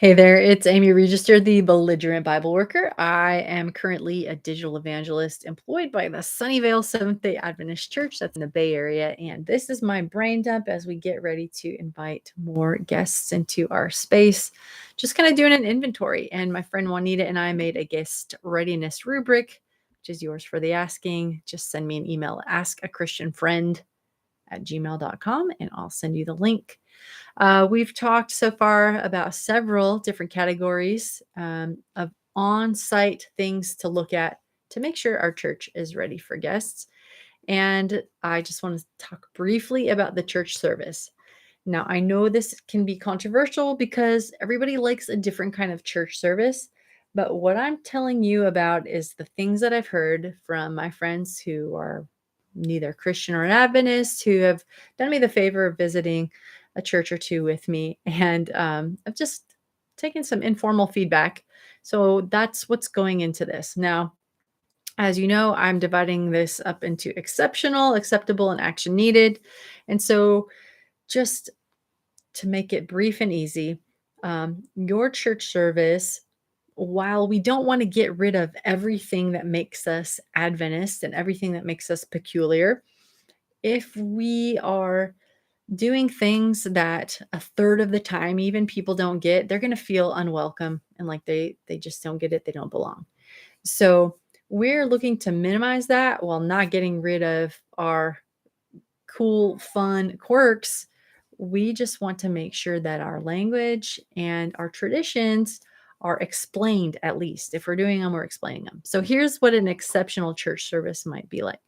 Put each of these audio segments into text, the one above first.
Hey there, it's Amy Register, the belligerent Bible worker. I am currently a digital evangelist employed by the Sunnyvale Seventh day Adventist Church that's in the Bay Area. And this is my brain dump as we get ready to invite more guests into our space. Just kind of doing an inventory. And my friend Juanita and I made a guest readiness rubric, which is yours for the asking. Just send me an email, askachristianfriend@gmail.com, and I'll send you the link. We've talked so far about several different categories of on site things to look at to make sure our church is ready for guests. And I just want to talk briefly about the church service. Now, I know this can be controversial because everybody likes a different kind of church service. But what I'm telling you about is the things that I've heard from my friends who are neither Christian or Adventist, who have done me the favor of visiting a church or two with me. And I've just taken some informal feedback. So that's what's going into this. Now, as you know, I'm dividing this up into exceptional, acceptable, and action needed. And so, just to make it brief and easy, your church service, while we don't want to get rid of everything that makes us Adventist and everything that makes us peculiar, if we are doing things that a third of the time even people don't get, they're going to feel unwelcome and like they just don't get it, they don't belong. So we're looking to minimize that while not getting rid of our cool, fun quirks. We just want to make sure that our language and our traditions are explained, at least. If we're doing them, we're explaining them. So here's what an exceptional church service might be like.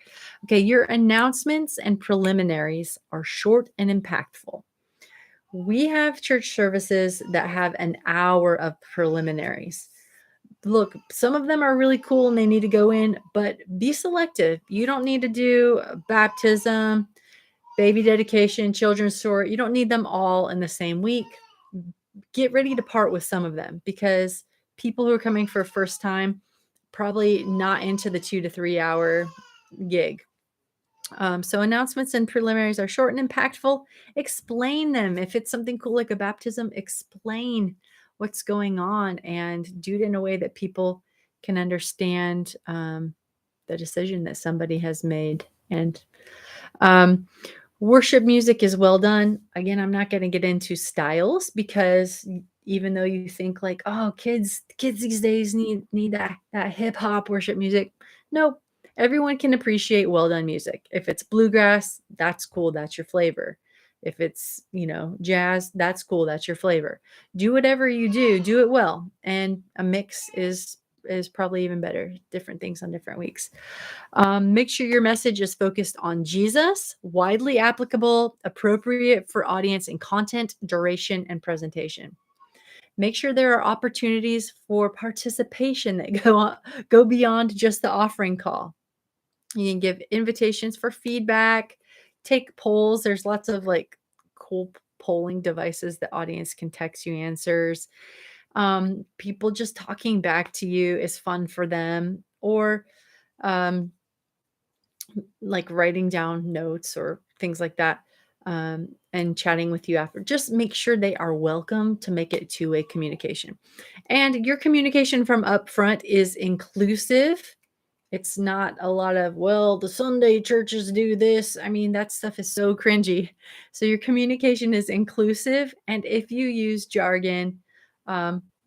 Okay, your announcements and preliminaries are short and impactful. We have church services that have an hour of preliminaries. Look, some of them are really cool and they need to go in, but be selective. You don't need to do baptism, baby dedication, children's story. You don't need them all in the same week. Get ready to part with some of them because people who are coming for a first time probably not into the 2 to 3 hour gig. So announcements and preliminaries are short and impactful. Explain them. If it's something cool like a baptism, explain what's going on and do it in a way that people can understand the decision that somebody has made. And um, worship music is well done. Again, I'm not going to get into styles because even though you think like, oh, kids these days need that hip hop worship music. No, everyone can appreciate well done music. If it's bluegrass, that's cool, that's your flavor. If it's, jazz, that's cool, that's your flavor. Do whatever you do it well. And a mix is probably even better. Different things on different weeks. Make sure your message is focused on Jesus, widely applicable, appropriate for audience and content, duration, and presentation. Make sure there are opportunities for participation that go beyond just the offering call. You can give invitations for feedback, take polls. There's lots of like cool polling devices that audience can text you answers. People just talking back to you is fun for them, or um, like writing down notes or things like that, and chatting with you after. Just make sure they are welcome to make it two-way communication. And your communication from up front is inclusive. It's not a lot of, well, the Sunday churches do this. I mean, that stuff is so cringy. So your communication is inclusive. And if you use jargon,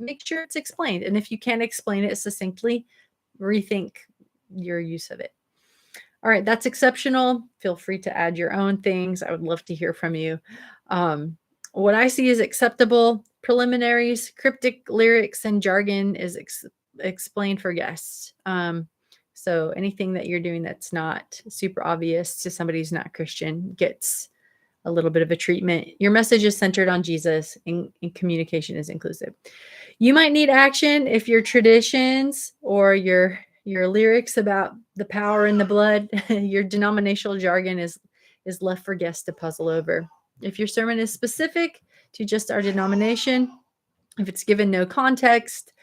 make sure it's explained. And if you can't explain it succinctly, rethink your use of it. All right, that's exceptional. Feel free to add your own things. I would love to hear from you. What I see is acceptable. Preliminaries, cryptic lyrics, and jargon is explained for guests. So anything that you're doing that's not super obvious to somebody who's not Christian gets a little bit of a treatment. Your message is centered on Jesus, and communication is inclusive. You might need action if your traditions or your lyrics about the power in the blood, your denominational jargon is left for guests to puzzle over. If your sermon is specific to just our denomination, if it's given no context,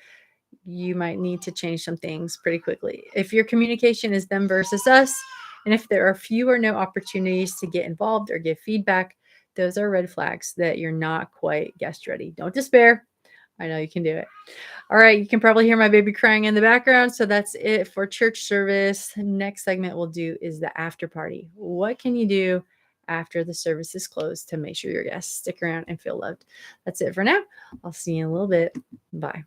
you might need to change some things pretty quickly. If your communication is them versus us, and if there are few or no opportunities to get involved or give feedback, those are red flags that you're not quite guest ready. Don't despair. I know you can do it. All right, you can probably hear my baby crying in the background. So that's it for church service. Next segment we'll do is the after party. What can you do after the service is closed to make sure your guests stick around and feel loved? That's it for now. I'll see you in a little bit. Bye.